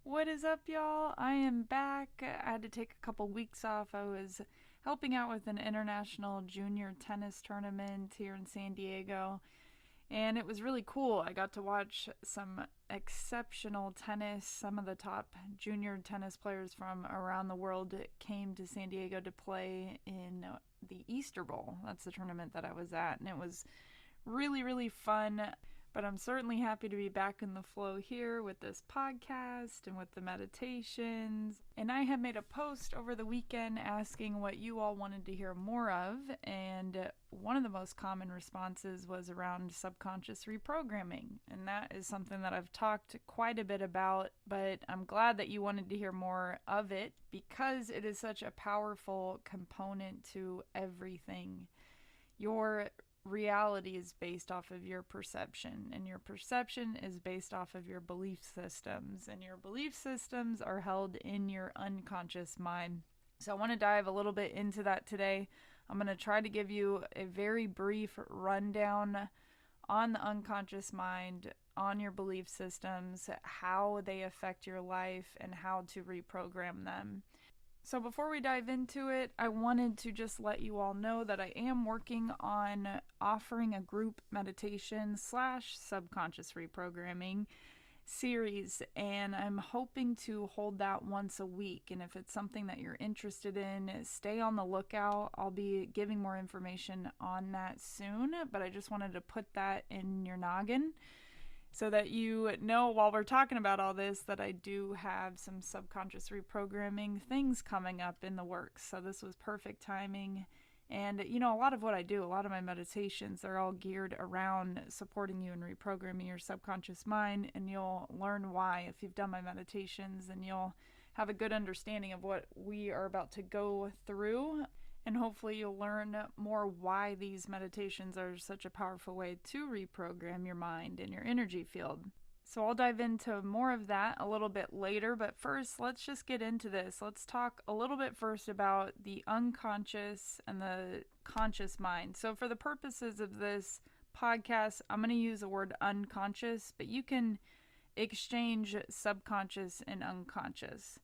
What is up, y'all? I am back. I had to take a couple weeks off. I was helping out with an international junior tennis tournament here in San Diego, and it was really cool. I got to watch some exceptional tennis. Some of the top junior tennis players from around the world came to San Diego to play in the Easter Bowl. That's the tournament that I was at, and it was really, really fun. But I'm certainly happy to be back in the flow here with this podcast and with the meditations. And I had made a post over the weekend asking what you all wanted to hear more of. And one of the most common responses was around subconscious reprogramming. And that is something that I've talked quite a bit about, but I'm glad that you wanted to hear more of it because it is such a powerful component to everything. Your reality is based off of your perception, and your perception is based off of your belief systems, and your belief systems are held in your unconscious mind. So I want to dive a little bit into that today. I'm going to try to give you a very brief rundown on the unconscious mind, on your belief systems, how they affect your life, and how to reprogram them. So before we dive into it, I wanted to just let you all know that I am working on offering a group meditation / subconscious reprogramming series, and I'm hoping to hold that once a week. And if it's something that you're interested in, stay on the lookout. I'll be giving more information on that soon, but I just wanted to put that in your noggin so that you know while we're talking about all this that I do have some subconscious reprogramming things coming up in the works. So this was perfect timing. And a lot of what I do, a lot of my meditations, they're all geared around supporting you in reprogramming your subconscious mind. And you'll learn why if you've done my meditations, and you'll have a good understanding of what we are about to go through. And hopefully you'll learn more why these meditations are such a powerful way to reprogram your mind and your energy field. So I'll dive into more of that a little bit later, but first let's just get into this. Let's talk a little bit first about the unconscious and the conscious mind. So for the purposes of this podcast, I'm going to use the word unconscious, but you can exchange subconscious and unconscious.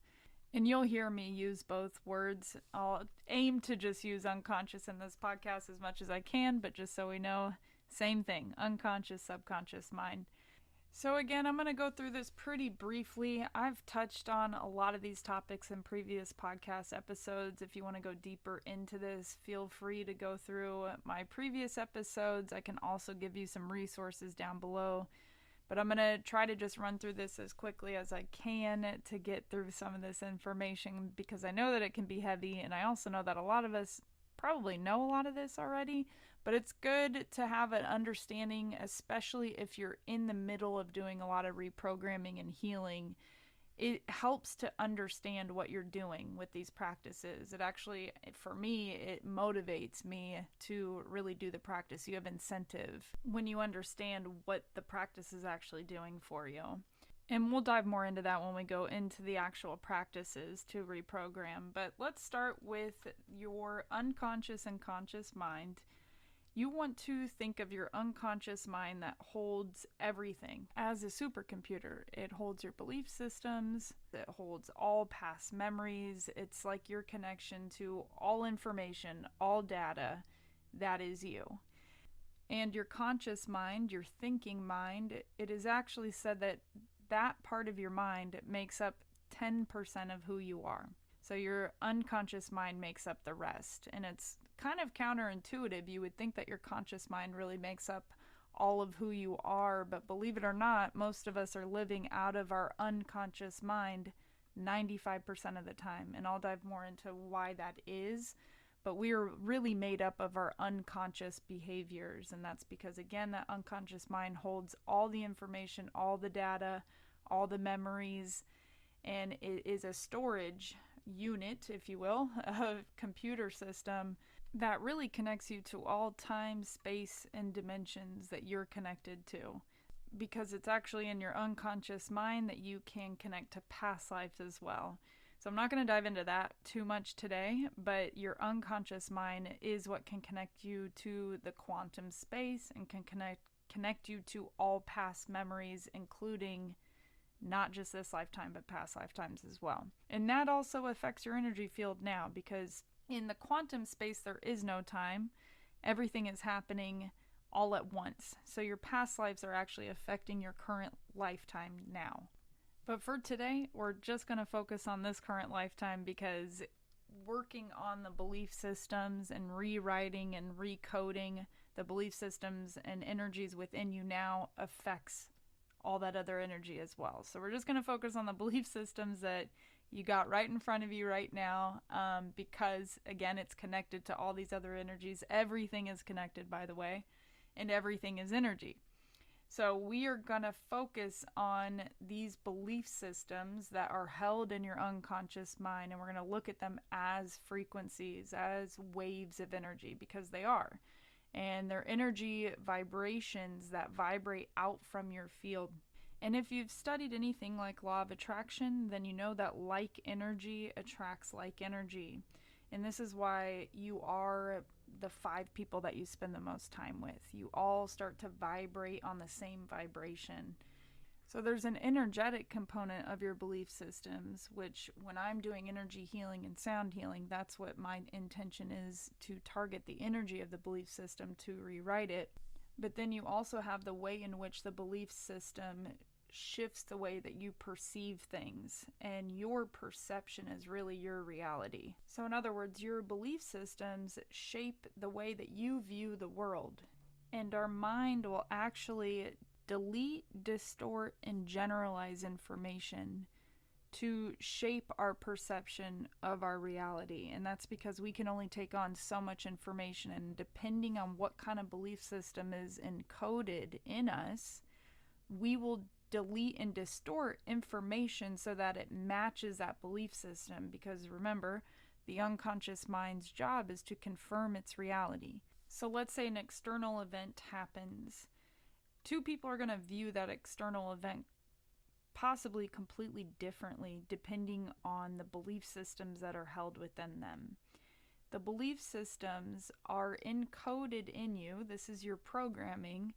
And you'll hear me use both words. I'll aim to just use unconscious in this podcast as much as I can, but just so we know, same thing, unconscious, subconscious mind. So again, I'm going to go through this pretty briefly. I've touched on a lot of these topics in previous podcast episodes. If you want to go deeper into this, feel free to go through my previous episodes. I can also give you some resources down below. But I'm going to try to just run through this as quickly as I can to get through some of this information, because I know that it can be heavy, and I also know that a lot of us probably know a lot of this already, but it's good to have an understanding, especially if you're in the middle of doing a lot of reprogramming and healing. It helps to understand what you're doing with these practices. It actually, for me, it motivates me to really do the practice. You have incentive when you understand what the practice is actually doing for you. And we'll dive more into that when we go into the actual practices to reprogram. But let's start with your unconscious and conscious mind. You want to think of your unconscious mind that holds everything as a supercomputer. It holds your belief systems, it holds all past memories. It's like your connection to all information, all data. That is you. And your conscious mind, your thinking mind, it is actually said that that part of your mind makes up 10% of who you are. So your unconscious mind makes up the rest. And it's kind of counterintuitive. You would think that your conscious mind really makes up all of who you are, but believe it or not, most of us are living out of our unconscious mind 95% of the time. And I'll dive more into why that is. But we are really made up of our unconscious behaviors. And that's because, again, that unconscious mind holds all the information, all the data, all the memories, and it is a storage unit, if you will, a computer system that really connects you to all time, space, and dimensions that you're connected to. Because it's actually in your unconscious mind that you can connect to past lives as well. So I'm not going to dive into that too much today, but your unconscious mind is what can connect you to the quantum space and can connect you to all past memories, including not just this lifetime, but past lifetimes as well. And that also affects your energy field now, because in the quantum space, there is no time. Everything is happening all at once. So your past lives are actually affecting your current lifetime now. But for today, we're just going to focus on this current lifetime, because working on the belief systems and rewriting and recoding the belief systems and energies within you now affects all that other energy as well. So we're just going to focus on the belief systems that you got right in front of you right now, because, again, it's connected to all these other energies. Everything is connected, by the way, and everything is energy. So we are going to focus on these belief systems that are held in your unconscious mind, and we're going to look at them as frequencies, as waves of energy, because they are. And they're energy vibrations that vibrate out from your field. And if you've studied anything like law of attraction, then you know that like energy attracts like energy. And this is why you are the 5 people that you spend the most time with. You all start to vibrate on the same vibration. So there's an energetic component of your belief systems, which when I'm doing energy healing and sound healing, that's what my intention is, to target the energy of the belief system to rewrite it. But then you also have the way in which the belief system shifts the way that you perceive things, and your perception is really your reality. So in other words, your belief systems shape the way that you view the world, and our mind will actually delete, distort, and generalize information to shape our perception of our reality. And that's because we can only take on so much information, and depending on what kind of belief system is encoded in us, we will delete and distort information so that it matches that belief system. Because remember, the unconscious mind's job is to confirm its reality. So let's say an external event happens. 2 people are going to view that external event possibly completely differently depending on the belief systems that are held within them. The belief systems are encoded in you. This is your programming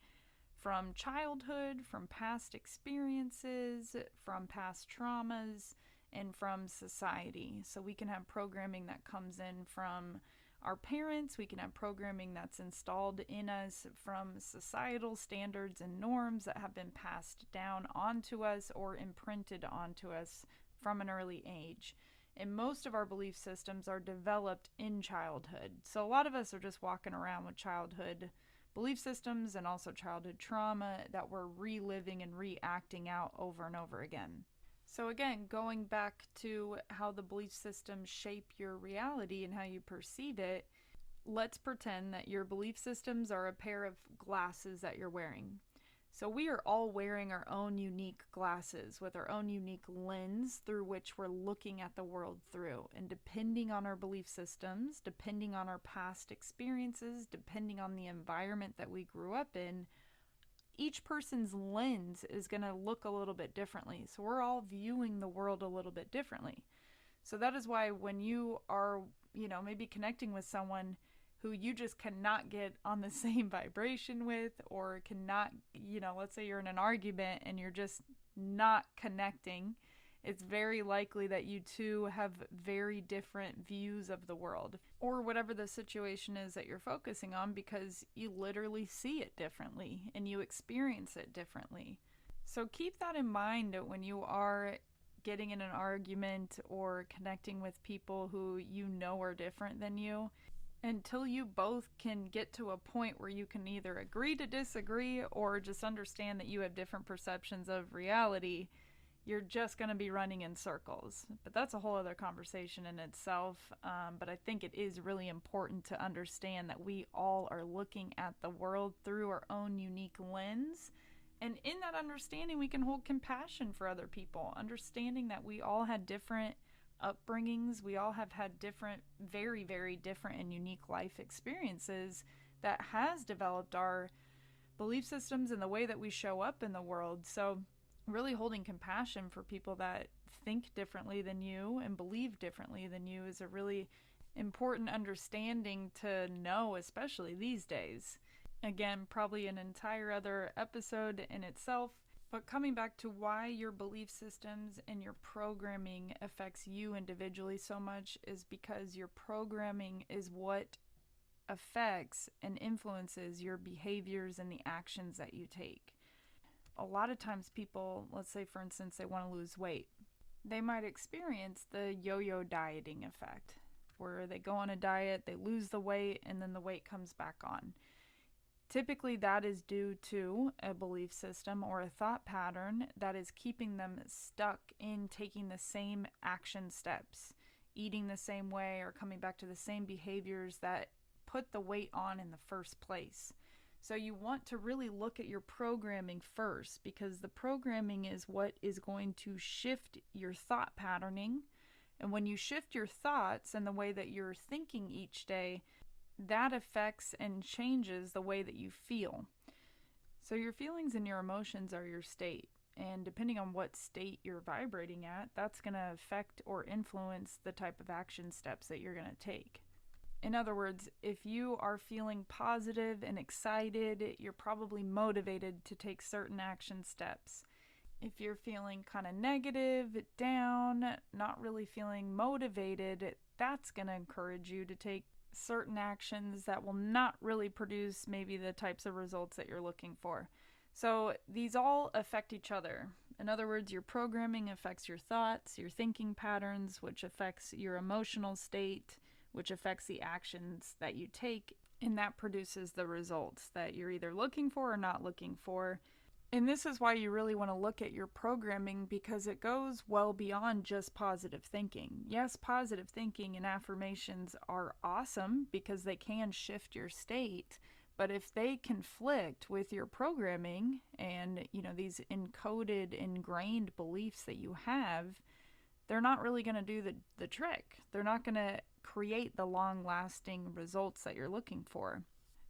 from childhood, from past experiences, from past traumas, and from society. So we can have programming that comes in from our parents. We can have programming that's installed in us from societal standards and norms that have been passed down onto us or imprinted onto us from an early age. And most of our belief systems are developed in childhood. So a lot of us are just walking around with childhood belief systems and also childhood trauma that we're reliving and reacting out over and over again. So again, going back to how the belief systems shape your reality and how you perceive it, let's pretend that your belief systems are a pair of glasses that you're wearing. So we are all wearing our own unique glasses with our own unique lens through which we're looking at the world through. And depending on our belief systems, depending on our past experiences, depending on the environment that we grew up in, each person's lens is going to look a little bit differently. So we're all viewing the world a little bit differently. So that is why when you are, maybe connecting with someone who you just cannot get on the same vibration with, or cannot, let's say you're in an argument and you're just not connecting, it's very likely that you two have very different views of the world, or whatever the situation is that you're focusing on, because you literally see it differently and you experience it differently. So keep that in mind when you are getting in an argument or connecting with people who you know are different than you. Until you both can get to a point where you can either agree to disagree or just understand that you have different perceptions of reality, you're just going to be running in circles. But that's a whole other conversation in itself. But I think it is really important to understand that we all are looking at the world through our own unique lens. And in that understanding, we can hold compassion for other people, understanding that we all had different upbringings. We all have had different, very, very different and unique life experiences that has developed our belief systems and the way that we show up in the world. So really holding compassion for people that think differently than you and believe differently than you is a really important understanding to know, especially these days. Again, probably an entire other episode in itself. But coming back to why your belief systems and your programming affects you individually so much is because your programming is what affects and influences your behaviors and the actions that you take. A lot of times people, let's say for instance, they want to lose weight. They might experience the yo-yo dieting effect, where they go on a diet, they lose the weight, and then the weight comes back on. Typically, that is due to a belief system or a thought pattern that is keeping them stuck in taking the same action steps, eating the same way, or coming back to the same behaviors that put the weight on in the first place. So you want to really look at your programming first, because the programming is what is going to shift your thought patterning. And when you shift your thoughts and the way that you're thinking each day, that affects and changes the way that you feel. So your feelings and your emotions are your state. And depending on what state you're vibrating at, that's going to affect or influence the type of action steps that you're going to take. In other words, if you are feeling positive and excited, you're probably motivated to take certain action steps. If you're feeling kind of negative, down, not really feeling motivated, that's going to encourage you to take certain actions that will not really produce maybe the types of results that you're looking for. So these all affect each other. In other words, your programming affects your thoughts, your thinking patterns, which affects your emotional state, which affects the actions that you take, and that produces the results that you're either looking for or not looking for. And this is why you really want to look at your programming, because it goes well beyond just positive thinking. Yes, positive thinking and affirmations are awesome because they can shift your state, but if they conflict with your programming and, these encoded, ingrained beliefs that you have, they're not really going to do the trick. They're not going to create the long-lasting results that you're looking for.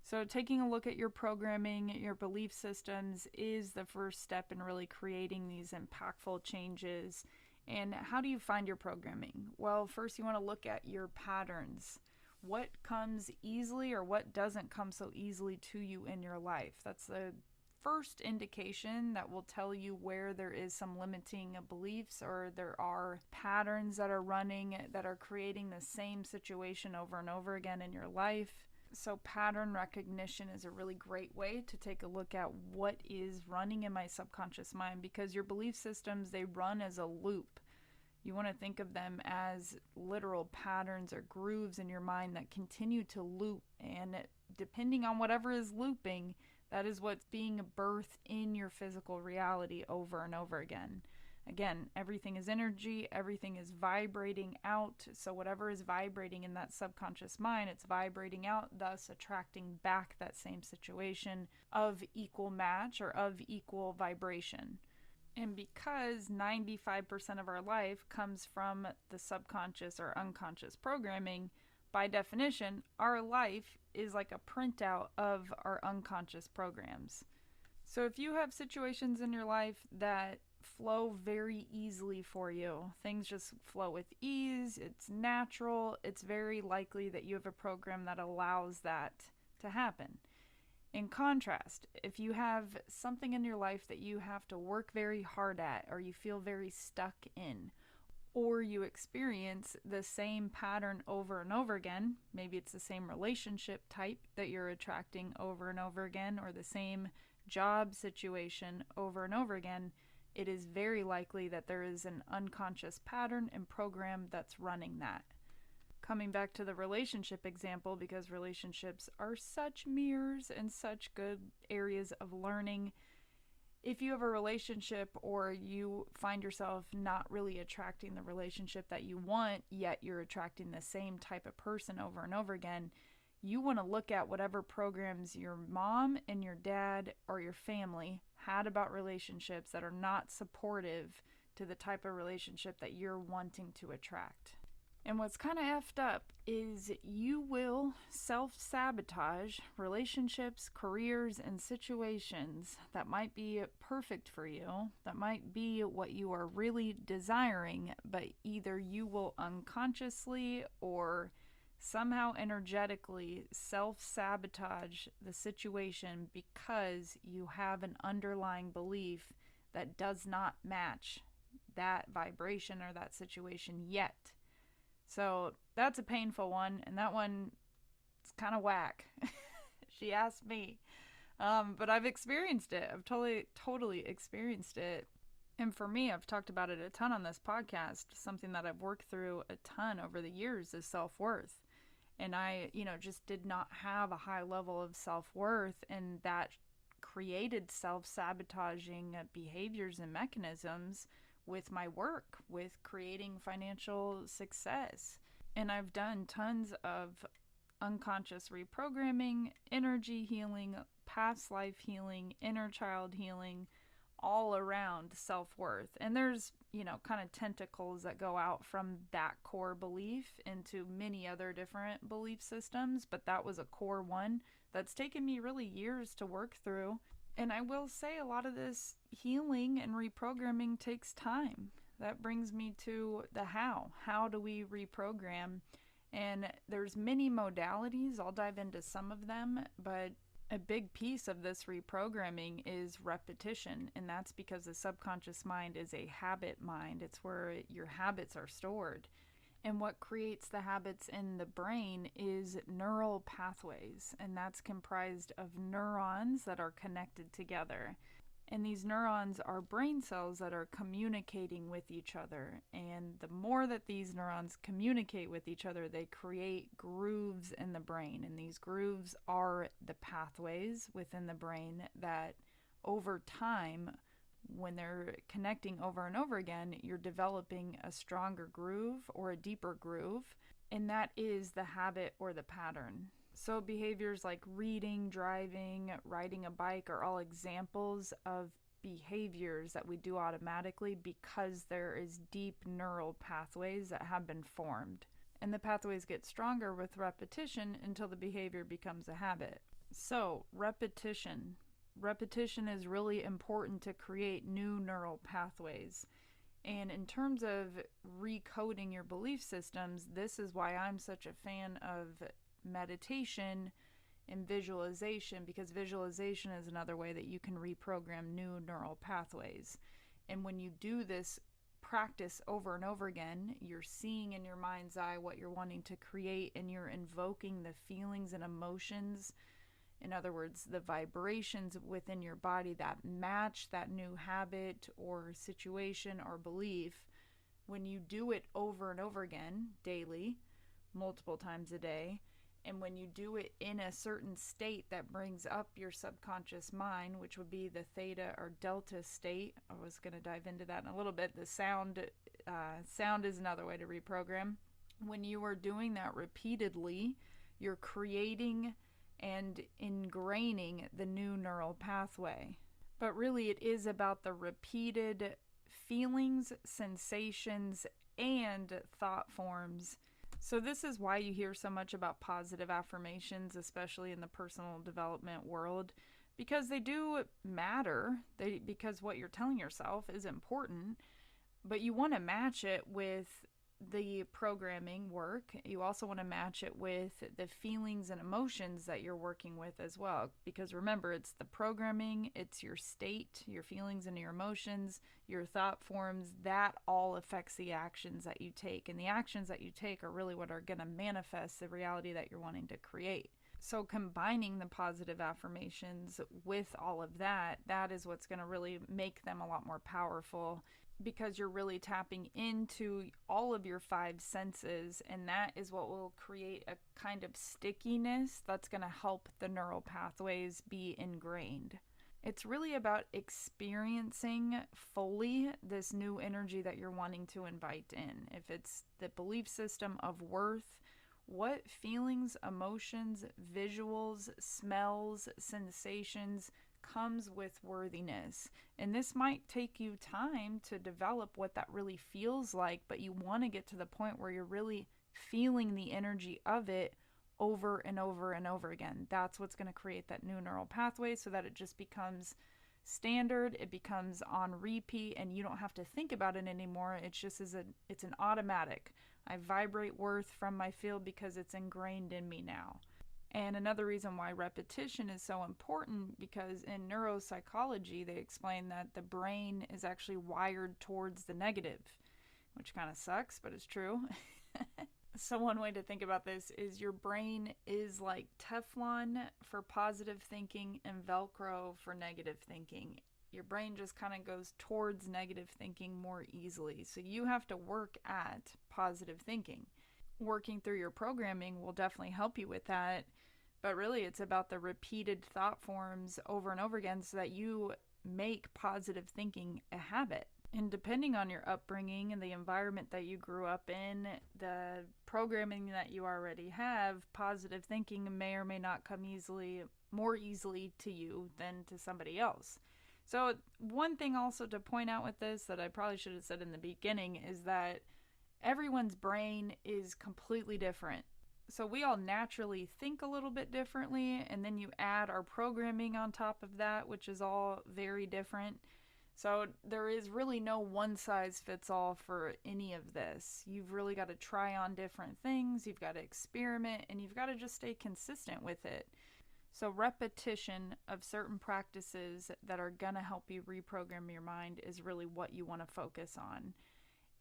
So taking a look at your programming, your belief systems is the first step in really creating these impactful changes. And how do you find your programming? Well, first you want to look at your patterns. What comes easily or what doesn't come so easily to you in your life? That's the first indication that will tell you where there is some limiting beliefs or there are patterns that are running that are creating the same situation over and over again in your life. So pattern recognition is a really great way to take a look at what is running in my subconscious mind, because your belief systems, they run as a loop. You want to think of them as literal patterns or grooves in your mind that continue to loop, and depending on whatever is looping, that is what's being birthed in your physical reality over and over again. Again, everything is energy, everything is vibrating out, so whatever is vibrating in that subconscious mind, it's vibrating out, thus attracting back that same situation of equal match or of equal vibration. And because 95% of our life comes from the subconscious or unconscious programming, by definition, our life is like a printout of our unconscious programs. So if you have situations in your life that flow very easily for you, things just flow with ease, it's natural, it's very likely that you have a program that allows that to happen. In contrast, if you have something in your life that you have to work very hard at, or you feel very stuck in, or you experience the same pattern over and over again, maybe it's the same relationship type that you're attracting over and over again, or the same job situation over and over again, it is very likely that there is an unconscious pattern and program that's running that. Coming back to the relationship example, because relationships are such mirrors and such good areas of learning, if you have a relationship or you find yourself not really attracting the relationship that you want, yet you're attracting the same type of person over and over again, you want to look at whatever programs your mom and your dad or your family had about relationships that are not supportive to the type of relationship that you're wanting to attract. And what's kind of effed up is you will self-sabotage relationships, careers, and situations that might be perfect for you, that might be what you are really desiring, but either you will unconsciously or somehow energetically self-sabotage the situation because you have an underlying belief that does not match that vibration or that situation yet. So that's a painful one, and that one is kind of whack. She asked me. But I've experienced it. I've totally experienced it. And for me, I've talked about it a ton on this podcast. Something that I've worked through a ton over the years is self-worth. And I, just did not have a high level of self-worth, and that created self-sabotaging behaviors and mechanisms with my work, with creating financial success. And I've done tons of unconscious reprogramming, energy healing, past life healing, inner child healing, all around self-worth. And there's, kind of tentacles that go out from that core belief into many other different belief systems, but that was a core one that's taken me really years to work through. And I will say a lot of this healing and reprogramming takes time. That brings me to the how. How do we reprogram? And there's many modalities. I'll dive into some of them, but a big piece of this reprogramming is repetition, and that's because the subconscious mind is a habit mind. It's where your habits are stored. And what creates the habits in the brain is neural pathways, and that's comprised of neurons that are connected together. And these neurons are brain cells that are communicating with each other. And the more that these neurons communicate with each other, they create grooves in the brain. And these grooves are the pathways within the brain that over time, when they're connecting over and over again, you're developing a stronger groove or a deeper groove. And that is the habit or the pattern. So behaviors like reading, driving, riding a bike are all examples of behaviors that we do automatically because there is deep neural pathways that have been formed. And the pathways get stronger with repetition until the behavior becomes a habit. So repetition. Repetition is really important to create new neural pathways. And in terms of recoding your belief systems, this is why I'm such a fan of meditation and visualization, because visualization is another way that you can reprogram new neural pathways. And when you do this practice over and over again, you're seeing in your mind's eye what you're wanting to create, and you're invoking the feelings and emotions, in other words, the vibrations within your body that match that new habit or situation or belief. When you do it over and over again, daily, multiple times a day, and when you do it in a certain state that brings up your subconscious mind, which would be the theta or delta state, I was going to dive into that in a little bit. The sound is another way to reprogram. When you are doing that repeatedly, you're creating and ingraining the new neural pathway. But really, it is about the repeated feelings, sensations, and thought forms. So this is why you hear so much about positive affirmations, especially in the personal development world, because they do matter, because what you're telling yourself is important, but you want to match it with the programming work. You also want to match it with the feelings and emotions that you're working with as well. Because remember, it's the programming, it's your state, your feelings and your emotions, your thought forms, that all affects the actions that you take. And the actions that you take are really what are going to manifest the reality that you're wanting to create. So combining the positive affirmations with all of that, that is what's going to really make them a lot more powerful, because you're really tapping into all of your five senses, and that is what will create a kind of stickiness that's going to help the neural pathways be ingrained. It's really about experiencing fully this new energy that you're wanting to invite in. If it's the belief system of worth, what feelings, emotions, visuals, smells, sensations comes with worthiness. And this might take you time to develop what that really feels like, but you want to get to the point where you're really feeling the energy of it over and over and over again. That's what's going to create that new neural pathway, so that it just becomes standard, it becomes on repeat, and you don't have to think about it anymore. It's just it's an automatic. I vibrate worth from my field because it's ingrained in me now. And another reason why repetition is so important, because in neuropsychology, they explain that the brain is actually wired towards the negative, which kind of sucks, but it's true. So one way to think about this is your brain is like Teflon for positive thinking and Velcro for negative thinking. Your brain just kind of goes towards negative thinking more easily. So you have to work at positive thinking. Working through your programming will definitely help you with that. But really, it's about the repeated thought forms over and over again so that you make positive thinking a habit. And depending on your upbringing and the environment that you grew up in, the programming that you already have, positive thinking may or may not come more easily to you than to somebody else. So one thing also to point out with this that I probably should have said in the beginning is that everyone's brain is completely different. So we all naturally think a little bit differently, and then you add our programming on top of that, which is all very different. So there is really no one size fits all for any of this. You've really got to try on different things, you've got to experiment, and you've got to just stay consistent with it. So repetition of certain practices that are going to help you reprogram your mind is really what you want to focus on.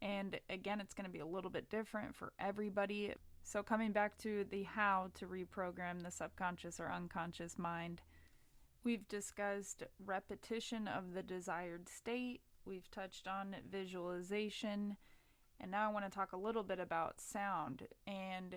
And again, it's going to be a little bit different for everybody. So coming back to the how to reprogram the subconscious or unconscious mind, we've discussed repetition of the desired state, we've touched on visualization, and now I want to talk a little bit about sound and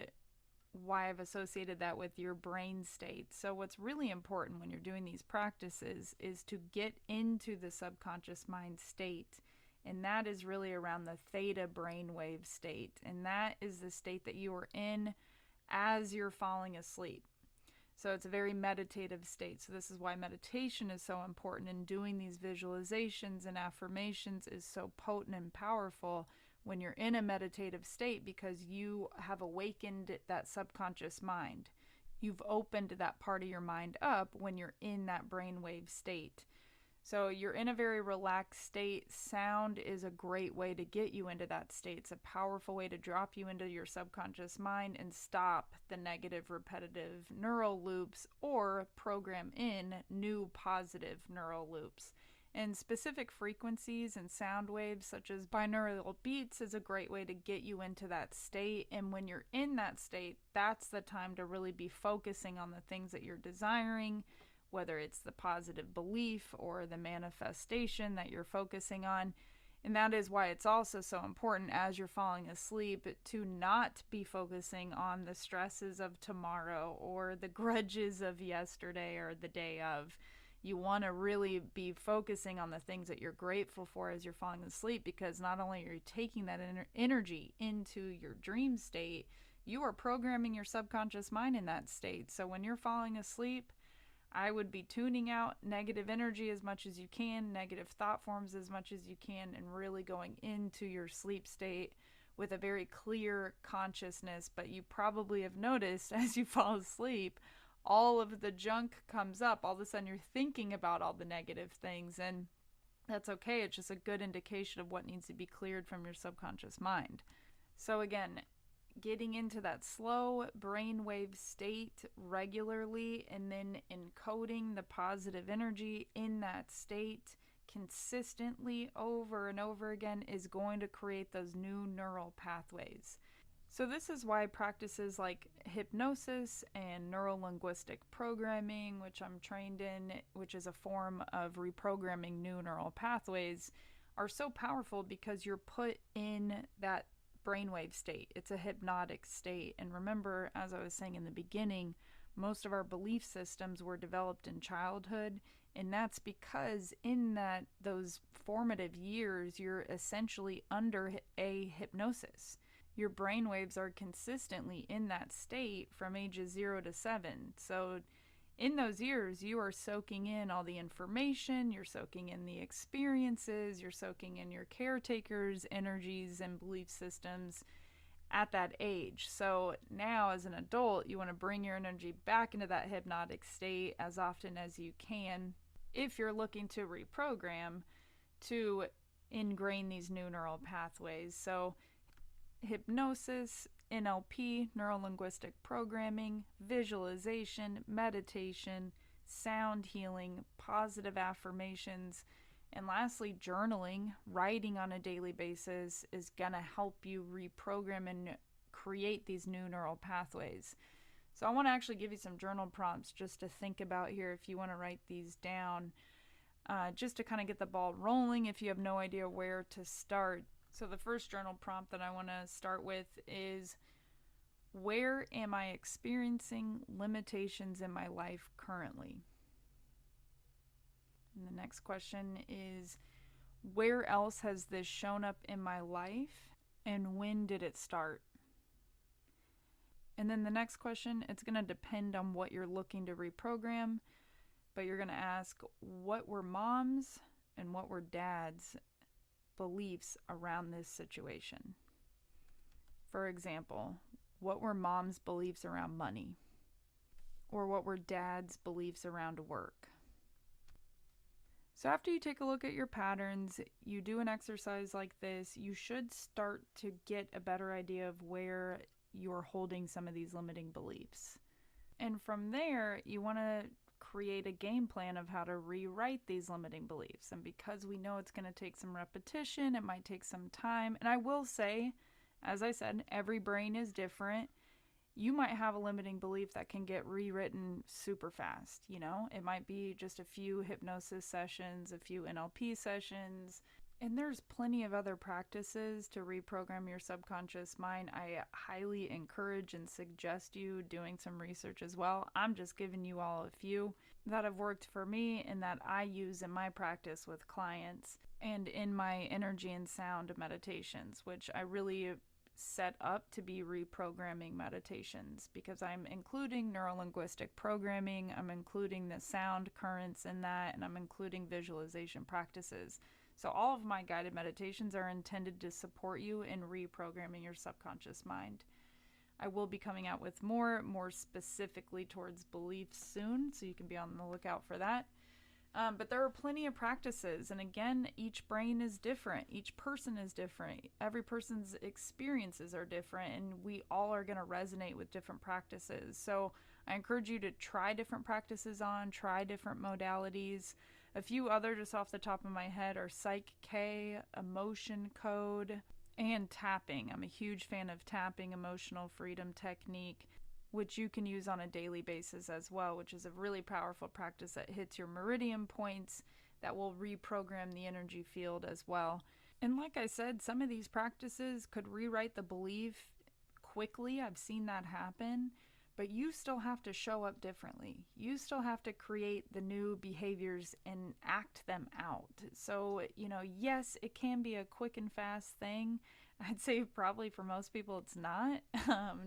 why I've associated that with your brain state. So what's really important when you're doing these practices is to get into the subconscious mind state, and that is really around the theta brainwave state, and that is the state that you are in as you're falling asleep. So it's a very meditative state. So this is why meditation is so important, and doing these visualizations and affirmations is so potent and powerful when you're in a meditative state, because you have awakened that subconscious mind. You've opened that part of your mind up when you're in that brainwave state. So you're in a very relaxed state. Sound is a great way to get you into that state. It's a powerful way to drop you into your subconscious mind and stop the negative repetitive neural loops or program in new positive neural loops. And specific frequencies and sound waves such as binaural beats is a great way to get you into that state. And when you're in that state, that's the time to really be focusing on the things that you're desiring, whether it's the positive belief or the manifestation that you're focusing on. And that is why it's also so important as you're falling asleep to not be focusing on the stresses of tomorrow or the grudges of yesterday or the day of. You want to really be focusing on the things that you're grateful for as you're falling asleep, because not only are you taking that energy into your dream state, you are programming your subconscious mind in that state. So when you're falling asleep, I would be tuning out negative energy as much as you can, negative thought forms as much as you can, and really going into your sleep state with a very clear consciousness. But you probably have noticed as you fall asleep, all of the junk comes up. All of a sudden you're thinking about all the negative things, and that's okay. It's just a good indication of what needs to be cleared from your subconscious mind. So again, getting into that slow brainwave state regularly and then encoding the positive energy in that state consistently over and over again is going to create those new neural pathways. So this is why practices like hypnosis and neuro-linguistic programming, which I'm trained in, which is a form of reprogramming new neural pathways, are so powerful, because you're put in that brainwave state. It's a hypnotic state. And remember, as I was saying in the beginning, most of our belief systems were developed in childhood, and that's because in those formative years, you're essentially under a hypnosis. Your brain waves are consistently in that state from ages 0 to 7. So in those years, you are soaking in all the information, you're soaking in the experiences, you're soaking in your caretakers' energies and belief systems at that age. So now as an adult, you want to bring your energy back into that hypnotic state as often as you can if you're looking to reprogram to ingrain these new neural pathways. So hypnosis NLP, neuro-linguistic programming, visualization, meditation, sound healing, positive affirmations, and lastly, journaling, writing on a daily basis is going to help you reprogram and create these new neural pathways. So I want to actually give you some journal prompts just to think about here if you want to write these down, just to kind of get the ball rolling if you have no idea where to start. So the first journal prompt that I want to start with is, where am I experiencing limitations in my life currently? And the next question is, where else has this shown up in my life and when did it start? And then the next question, it's going to depend on what you're looking to reprogram, but you're going to ask, what were mom's and what were dad's beliefs around this situation? For example, what were mom's beliefs around money? Or what were dad's beliefs around work? So after you take a look at your patterns, you do an exercise like this, you should start to get a better idea of where you're holding some of these limiting beliefs. And from there, you want to create a game plan of how to rewrite these limiting beliefs. And because we know it's going to take some repetition, it might take some time. And I will say, as I said, every brain is different. You might have a limiting belief that can get rewritten super fast. It might be just a few hypnosis sessions, a few NLP sessions, and there's plenty of other practices to reprogram your subconscious mind. I highly encourage and suggest you doing some research as well. I'm just giving you all a few that have worked for me and that I use in my practice with clients and in my energy and sound meditations, which I really set up to be reprogramming meditations because I'm including neuro-linguistic programming, I'm including the sound currents in that, and I'm including visualization practices. So all of my guided meditations are intended to support you in reprogramming your subconscious mind. I will be coming out with more specifically towards beliefs soon, so you can be on the lookout for that. But there are plenty of practices, and again, each brain is different. Each person is different. Every person's experiences are different, and we all are going to resonate with different practices. So I encourage you to try different practices on, try different modalities. A few other just off the top of my head are Psych K, Emotion Code, and tapping. I'm a huge fan of tapping, emotional freedom technique, which you can use on a daily basis as well, which is a really powerful practice that hits your meridian points that will reprogram the energy field as well. And like I said, some of these practices could rewrite the belief quickly. I've seen that happen, but you still have to show up differently. You still have to create the new behaviors and act them out. So, yes, it can be a quick and fast thing. I'd say probably for most people it's not.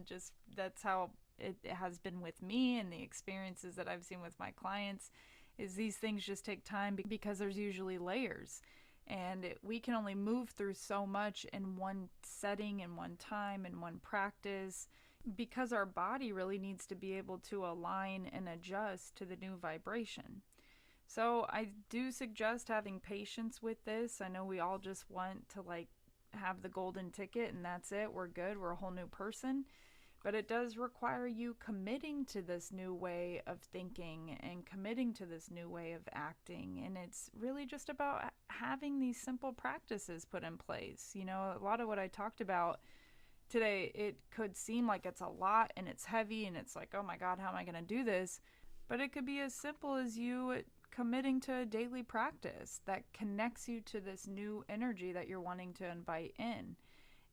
Just that's how it has been with me, and the experiences that I've seen with my clients is these things just take time because there's usually layers, and we can only move through so much in one setting, in one time, in one practice, because our body really needs to be able to align and adjust to the new vibration. So I do suggest having patience with this. I know we all just want to have the golden ticket and that's it, we're good, we're a whole new person. But it does require you committing to this new way of thinking and committing to this new way of acting. And it's really just about having these simple practices put in place. A lot of what I talked about today, it could seem like it's a lot and it's heavy and it's like, oh my God, how am I going to do this? But it could be as simple as you committing to a daily practice that connects you to this new energy that you're wanting to invite in.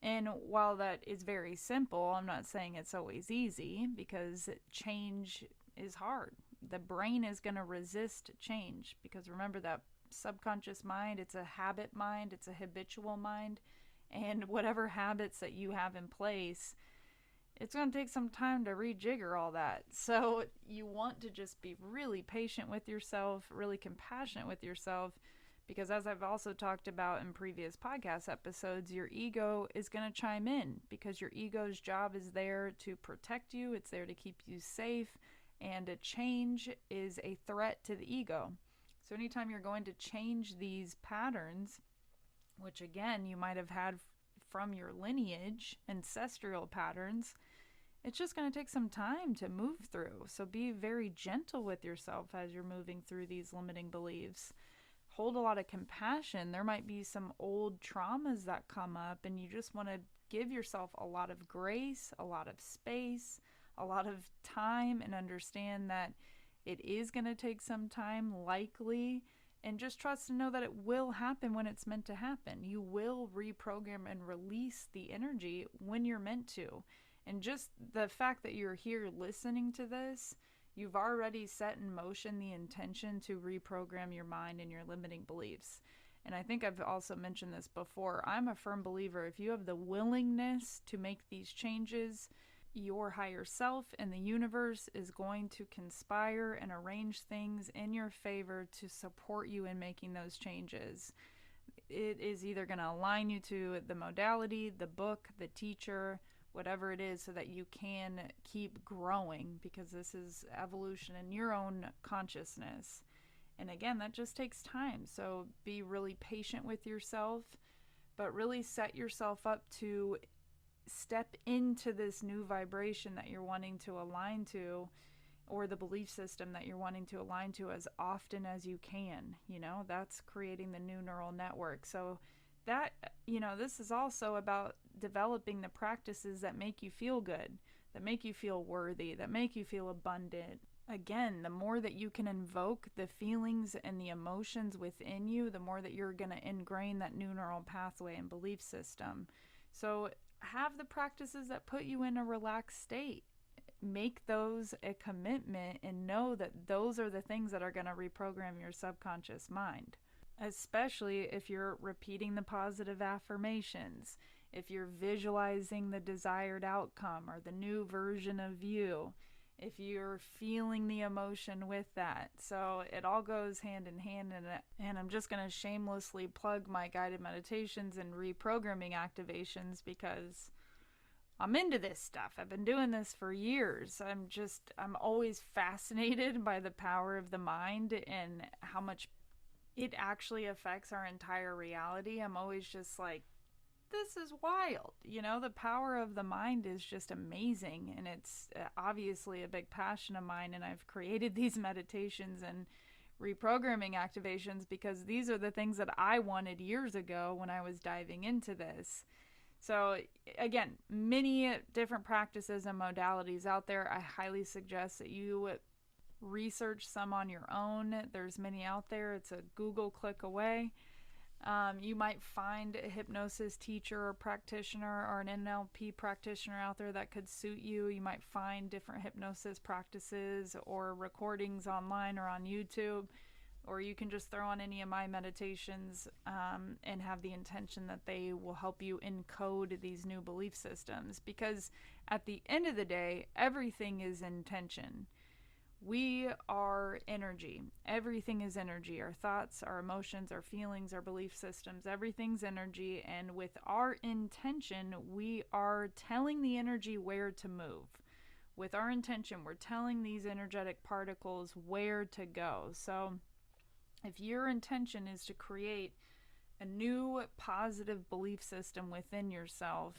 And while that is very simple, I'm not saying it's always easy, because change is hard. The brain is going to resist change, because remember that subconscious mind, it's a habit mind, it's a habitual mind, and whatever habits that you have in place, it's going to take some time to rejigger all that. So you want to just be really patient with yourself, really compassionate with yourself, because as I've also talked about in previous podcast episodes, your ego is going to chime in, because your ego's job is there to protect you. It's there to keep you safe, and a change is a threat to the ego. So anytime you're going to change these patterns, which again, you might have had from your lineage, ancestral patterns, it's just going to take some time to move through. So be very gentle with yourself as you're moving through these limiting beliefs. Hold a lot of compassion. There might be some old traumas that come up, and you just want to give yourself a lot of grace, a lot of space, a lot of time, and understand that it is going to take some time, likely, and just trust and know that it will happen when it's meant to happen. You will reprogram and release the energy when you're meant to. And just the fact that you're here listening to this, you've already set in motion the intention to reprogram your mind and your limiting beliefs. And I think I've also mentioned this before. I'm a firm believer if you have the willingness to make these changes, your higher self and the universe is going to conspire and arrange things in your favor to support you in making those changes. It is either going to align you to the modality, the book, the teacher, whatever it is, so that you can keep growing, because this is evolution in your own consciousness. And again, that just takes time. So be really patient with yourself, but really set yourself up to step into this new vibration that you're wanting to align to, or the belief system that you're wanting to align to, as often as you can. That's creating the new neural network. So that, this is also about developing the practices that make you feel good, that make you feel worthy, that make you feel abundant. Again, the more that you can invoke the feelings and the emotions within you, the more that you're going to ingrain that new neural pathway and belief system. So have the practices that put you in a relaxed state. Make those a commitment and know that those are the things that are going to reprogram your subconscious mind. Especially if you're repeating the positive affirmations, if you're visualizing the desired outcome or the new version of you, if you're feeling the emotion with that. So it all goes hand in hand. And I'm just going to shamelessly plug my guided meditations and reprogramming activations, because I'm into this stuff. I've been doing this for years. I'm always fascinated by the power of the mind and how much it actually affects our entire reality. I'm always just like, this is wild. The power of the mind is just amazing. And it's obviously a big passion of mine. And I've created these meditations and reprogramming activations because these are the things that I wanted years ago when I was diving into this. So again, many different practices and modalities out there. I highly suggest that you research some on your own. There's many out there. It's a Google click away. You might find a hypnosis teacher or practitioner or an NLP practitioner out there that could suit you. You might find different hypnosis practices or recordings online or on YouTube, or you can just throw on any of my meditations and have the intention that they will help you encode these new belief systems. Because at the end of the day, everything is intention. We are energy. Everything is energy. Our thoughts, our emotions, our feelings, our belief systems, everything's energy. And with our intention, we are telling the energy where to move. With our intention, we're telling these energetic particles where to go. So if your intention is to create a new positive belief system within yourself,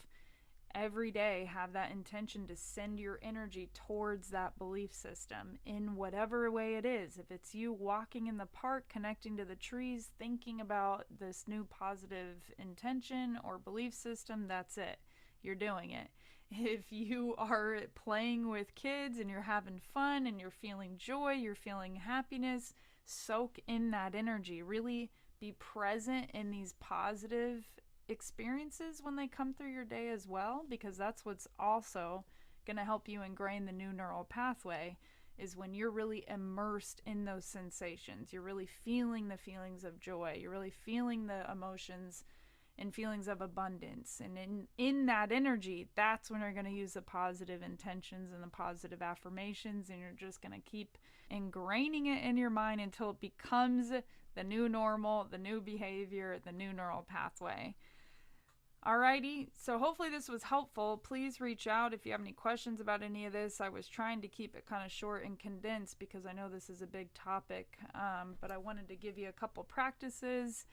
every day have that intention to send your energy towards that belief system in whatever way it is. If it's you walking in the park, connecting to the trees, thinking about this new positive intention or belief system, that's it. You're doing it. If you are playing with kids and you're having fun and you're feeling joy, you're feeling happiness, soak in that energy. Really be present in these positive experiences when they come through your day as well, because that's what's also going to help you ingrain the new neural pathway, is when you're really immersed in those sensations. You're really feeling the feelings of joy. You're really feeling the emotions and feelings of abundance. And in that energy, that's when you're going to use the positive intentions and the positive affirmations, and you're just going to keep ingraining it in your mind until it becomes the new normal, the new behavior, the new neural pathway. Alrighty, so hopefully this was helpful. Please reach out if you have any questions about any of this. I was trying to keep it kind of short and condensed because I know this is a big topic, but I wanted to give you a couple practices.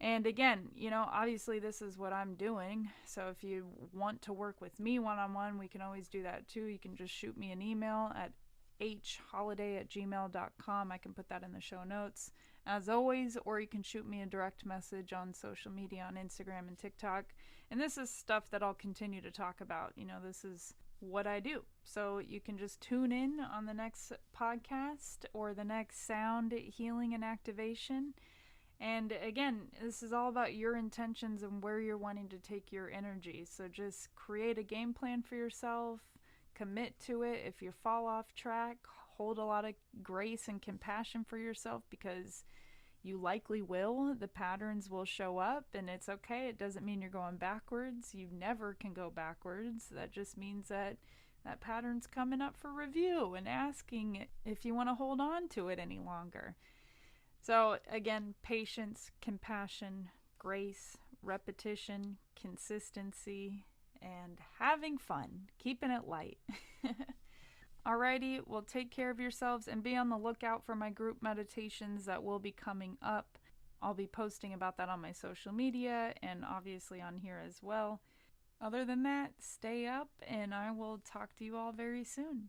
And again, obviously this is what I'm doing. So if you want to work with me one-on-one, we can always do that too. You can just shoot me an email at hholiday@gmail.com. I can put that in the show notes as always, or you can shoot me a direct message on social media on Instagram and TikTok. And this is stuff that I'll continue to talk about. This is what I do. So you can just tune in on the next podcast or the next sound healing and activation. And again, this is all about your intentions and where you're wanting to take your energy. So just create a game plan for yourself, commit to it. If you fall off track, hold a lot of grace and compassion for yourself, because you likely will. The patterns will show up, and it's okay. It doesn't mean you're going backwards. You never can go backwards. That just means that pattern's coming up for review and asking if you want to hold on to it any longer. So again, patience, compassion, grace, repetition, consistency, and having fun, keeping it light. Alrighty, well, take care of yourselves and be on the lookout for my group meditations that will be coming up. I'll be posting about that on my social media and obviously on here as well. Other than that, stay up, and I will talk to you all very soon.